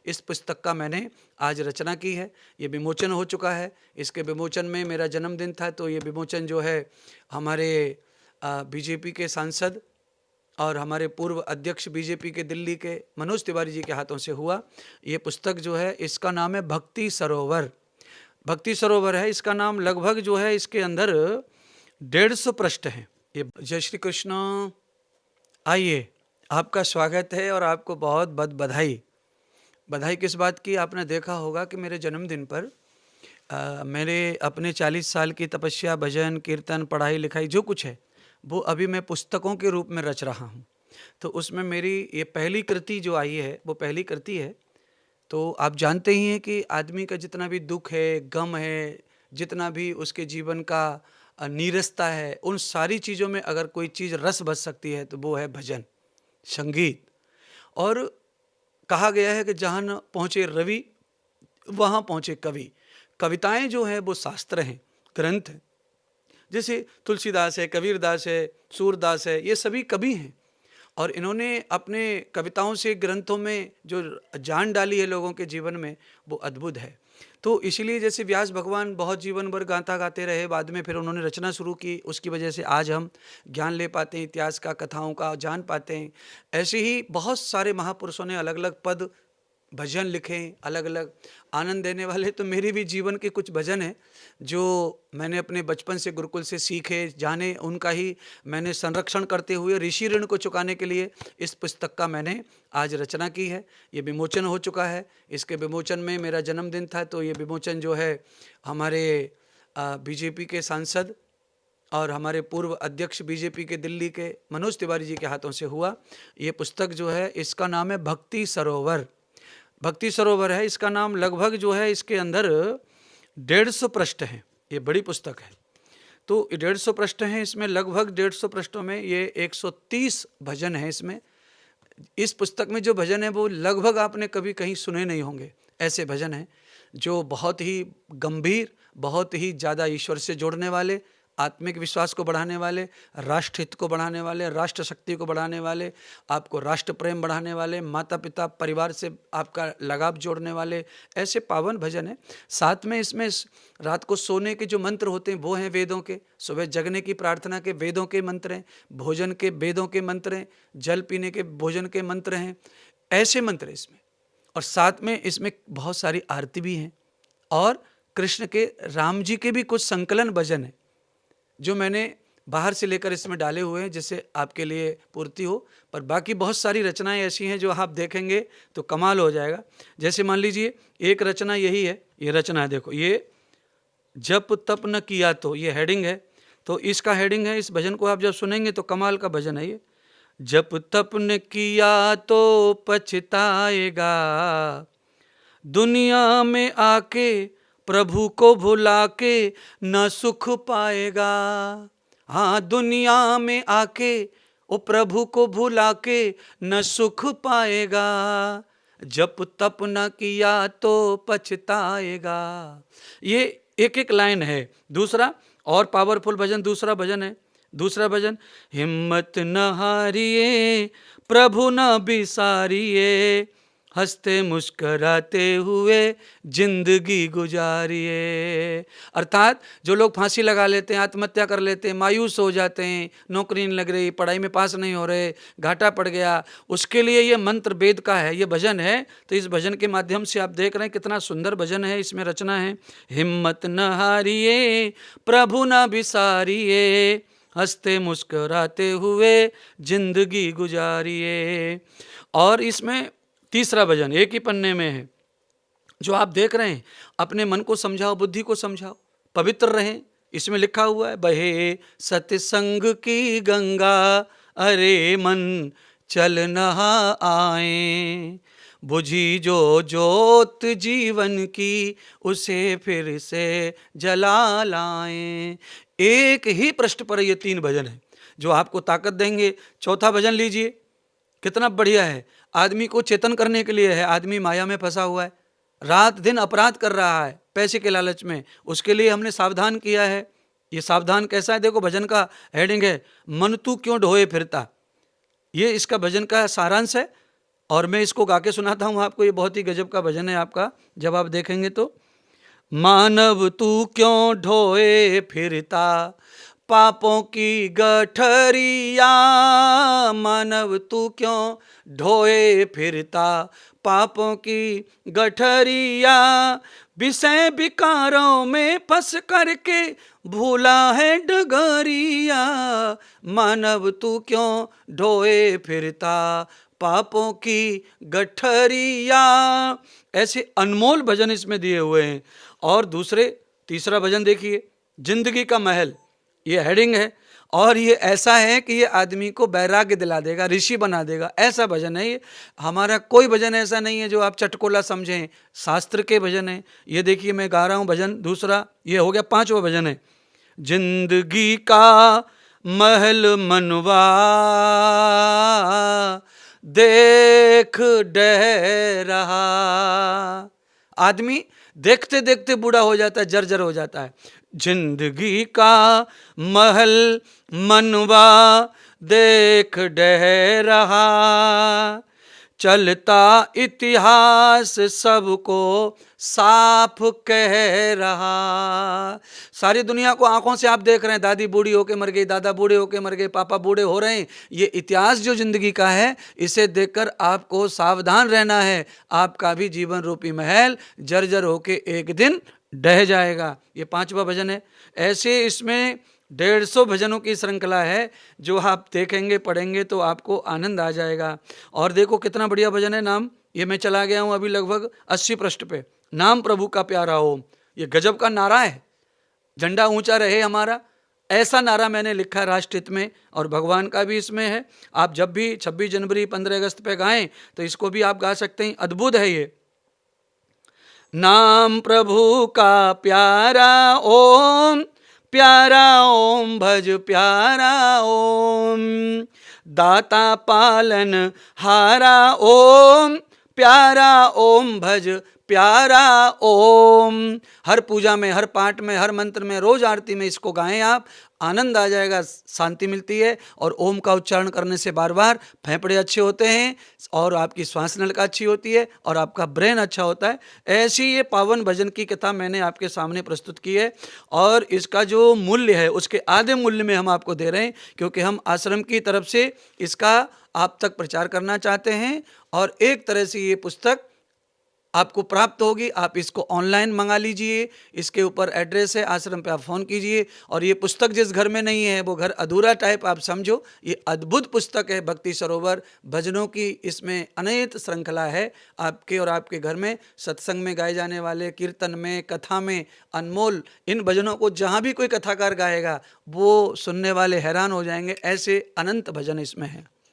इस पुस्तक का मैंने आज रचना की है। ये विमोचन हो चुका है। इसके विमोचन में मेरा जन्मदिन था, तो ये विमोचन जो है हमारे बीजेपी के सांसद और हमारे पूर्व अध्यक्ष बीजेपी के दिल्ली के मनोज तिवारी जी के हाथों से हुआ। ये पुस्तक जो है इसका नाम है भक्ति सरोवर। भक्ति सरोवर है इसका नाम। लगभग जो है इसके अंदर 150 पृष्ठ हैं। ये जय श्री कृष्ण। आइए, आपका स्वागत है और आपको बहुत बहुत बधाई। बधाई किस बात की? आपने देखा होगा कि मेरे जन्मदिन पर मेरे अपने 40 साल की तपस्या, भजन, कीर्तन, पढ़ाई लिखाई जो कुछ है वो अभी मैं पुस्तकों के रूप में रच रहा हूँ। तो उसमें मेरी ये पहली कृति जो आई है वो पहली कृति है। तो आप जानते ही हैं कि आदमी का जितना भी दुख है, गम है, जितना भी उसके जीवन का नीरसता है, उन सारी चीज़ों में अगर कोई चीज़ रस बस सकती है तो वो है भजन, संगीत। और कहा गया है कि जहाँ न पहुँचे रवि वहाँ पहुँचे कवि। कविताएं जो हैं वो शास्त्र हैं, ग्रंथ हैं। जैसे तुलसीदास है, कबीरदास है, सूरदास है, ये सभी कवि हैं और इन्होंने अपने कविताओं से, ग्रंथों में जो जान डाली है लोगों के जीवन में वो अद्भुत है। तो इसीलिए जैसे व्यास भगवान बहुत जीवन भर गाथा गाते रहे, बाद में फिर उन्होंने रचना शुरू की, उसकी वजह से आज हम ज्ञान ले पाते हैं, इतिहास का, कथाओं का जान पाते हैं। ऐसे ही बहुत सारे महापुरुषों ने अलग अलग पद भजन लिखे, अलग अलग आनंद देने वाले। तो मेरे भी जीवन के कुछ भजन हैं जो मैंने अपने बचपन से गुरुकुल से सीखे, जाने, उनका ही मैंने संरक्षण करते हुए ऋषि ऋण को चुकाने के लिए इस पुस्तक का मैंने आज रचना की है। ये विमोचन हो चुका है। इसके विमोचन में मेरा जन्मदिन था, तो ये विमोचन जो है हमारे बीजेपी के सांसद और हमारे पूर्व अध्यक्ष बीजेपी के दिल्ली के मनोज तिवारी जी के हाथों से हुआ। ये पुस्तक जो है इसका नाम है भक्ति सरोवर। भक्ति सरोवर है इसका नाम। लगभग जो है इसके अंदर 150 पृष्ठ हैं। ये बड़ी पुस्तक है। तो 150 पृष्ठ हैं इसमें। लगभग 150 पृष्ठों में ये 130 भजन हैं इसमें। इस पुस्तक में जो भजन है वो लगभग आपने कभी कहीं सुने नहीं होंगे। ऐसे भजन हैं जो बहुत ही गंभीर, बहुत ही ज़्यादा ईश्वर से जोड़ने वाले, आत्मिक विश्वास को बढ़ाने वाले, राष्ट्र हित को बढ़ाने वाले, राष्ट्र शक्ति को बढ़ाने वाले, आपको राष्ट्र प्रेम बढ़ाने वाले, माता पिता परिवार से आपका लगाव जोड़ने वाले, ऐसे पावन भजन हैं। साथ में इसमें रात को सोने के जो मंत्र होते हैं वो हैं वेदों के, सुबह जगने की प्रार्थना के वेदों के मंत्र हैं, भोजन के वेदों के मंत्र हैं, जल पीने के भोजन के मंत्र हैं, ऐसे मंत्र इसमें। और साथ में इसमें बहुत सारी आरती भी हैं और कृष्ण के, राम जी के भी कुछ संकलन भजन हैं जो मैंने बाहर से लेकर इसमें डाले हुए हैं जिससे आपके लिए पूर्ति हो। पर बाकी बहुत सारी रचनाएं ऐसी हैं जो आप देखेंगे तो कमाल हो जाएगा। जैसे मान लीजिए एक रचना यही है, ये रचना है, देखो, ये जप तप न किया तो, ये हेडिंग है। तो इसका हेडिंग है, इस भजन को आप जब सुनेंगे तो कमाल का भजन है ये। जप तप न किया तो पछताएगा, दुनिया में आके प्रभु को भुला के न सुख पाएगा। हाँ, दुनिया में आके ओ प्रभु को भुला के न सुख पाएगा, जप तप न किया तो पछताएगा। ये एक एक लाइन है। दूसरा और पावरफुल भजन, दूसरा भजन है, दूसरा भजन, हिम्मत न हारिए प्रभु न बिसारिए, हंसते मुस्कराते हुए जिंदगी गुजारिए। अर्थात जो लोग फांसी लगा लेते हैं, आत्महत्या कर लेते हैं, मायूस हो जाते हैं, नौकरी नहीं लग रही, पढ़ाई में पास नहीं हो रहे, घाटा पड़ गया, उसके लिए ये मंत्र वेद का है, ये भजन है। तो इस भजन के माध्यम से आप देख रहे हैं कितना सुंदर भजन है, इसमें रचना है। हिम्मत न हारिए प्रभु न बिसारिए, हंसते मुस्कराते हुए जिंदगी गुजारिए। और इसमें तीसरा भजन एक ही पन्ने में है जो आप देख रहे हैं, अपने मन को समझाओ, बुद्धि को समझाओ, पवित्र रहें। इसमें लिखा हुआ है, बहे सत्संग की गंगा, अरे मन चल नहा आए, बुझी जो जोत जीवन की उसे फिर से जला लाएं। एक ही पृष्ठ पर ये 3 भजन है जो आपको ताकत देंगे। चौथा भजन लीजिए, कितना बढ़िया है, आदमी को चेतन करने के लिए है। आदमी माया में फंसा हुआ है, रात दिन अपराध कर रहा है पैसे के लालच में, उसके लिए हमने सावधान किया है। ये सावधान कैसा है, देखो भजन का हेडिंग है, मन तू क्यों ढोए फिरता। ये इसका भजन का सारांश है। और मैं इसको गा के सुनाता हूँ आपको। ये बहुत ही गजब का भजन है आपका, जब आप देखेंगे तो। मानव तू क्यों ढोए फिरता पापों की गठरिया, मानव तू क्यों ढोए फिरता पापों की गठरिया, विषय विकारों में फंस करके भूला है डगरिया, मानव तू क्यों ढोए फिरता पापों की गठरिया। ऐसे अनमोल भजन इसमें दिए हुए हैं। और तीसरा भजन देखिए, जिंदगी का महल, ये हेडिंग है। और ये ऐसा है कि ये आदमी को वैराग्य दिला देगा, ऋषि बना देगा, ऐसा भजन है ये। हमारा कोई भजन ऐसा नहीं है जो आप चटकोला समझें, शास्त्र के भजन है। ये देखिए मैं गा रहा हूँ भजन दूसरा, ये हो गया 5वां भजन है। जिंदगी का महल मनवा देख डह रहा, आदमी देखते देखते बूढ़ा हो जाता है, जर्जर हो जाता है। जिंदगी का महल मनवा देख डह रहा, चलता इतिहास सबको साफ कह रहा। सारी दुनिया को आंखों से आप देख रहे हैं, दादी बूढ़ी होके मर गई, दादा बूढ़े होके मर गए, पापा बूढ़े हो रहे हैं। ये इतिहास जो जिंदगी का है, इसे देखकर आपको सावधान रहना है। आपका भी जीवन रूपी महल जर्जर होके एक दिन ढह जाएगा। ये 5वां भजन है। ऐसे इसमें 150 भजनों की श्रृंखला है, जो आप देखेंगे पढ़ेंगे तो आपको आनंद आ जाएगा। और देखो कितना बढ़िया भजन है। नाम, ये मैं चला गया हूँ अभी लगभग 80 पृष्ठ पे। नाम प्रभु का प्यारा हो, ये गजब का नारा है। झंडा ऊंचा रहे हमारा, ऐसा नारा मैंने लिखा राष्ट्रहित में, और भगवान का भी इसमें है। आप जब भी 26 जनवरी 15 अगस्त पे गाएं तो इसको भी आप गा सकते हैं। अद्भुत है ये। नाम प्रभु का प्यारा ओम, प्यारा ओम भज प्यारा ओम, दाता पालन हारा ओम, प्यारा ओम भज प्यारा ओम। हर पूजा में, हर पाठ में, हर मंत्र में, रोज आरती में इसको गाएं आप, आनंद आ जाएगा, शांति मिलती है। और ओम का उच्चारण करने से बार बार फेफड़े अच्छे होते हैं, और आपकी श्वास नलिका अच्छी होती है, और आपका ब्रेन अच्छा होता है। ऐसी ये पावन भजन की कथा मैंने आपके सामने प्रस्तुत की है। और इसका जो मूल्य है, उसके आधे मूल्य में हम आपको दे रहे हैं, क्योंकि हम आश्रम की तरफ से इसका आप तक प्रचार करना चाहते हैं। और एक तरह से ये पुस्तक आपको प्राप्त होगी। आप इसको ऑनलाइन मंगा लीजिए, इसके ऊपर एड्रेस है, आश्रम पे आप फ़ोन कीजिए। और ये पुस्तक जिस घर में नहीं है वो घर अधूरा टाइप आप समझो। ये अद्भुत पुस्तक है, भक्ति सरोवर भजनों की इसमें अनंत श्रृंखला है। आपके और आपके घर में सत्संग में गाए जाने वाले, कीर्तन में, कथा में, अनमोल इन भजनों को जहाँ भी कोई कथाकार गाएगा वो सुनने वाले हैरान हो जाएंगे। ऐसे अनंत भजन इसमें हैं।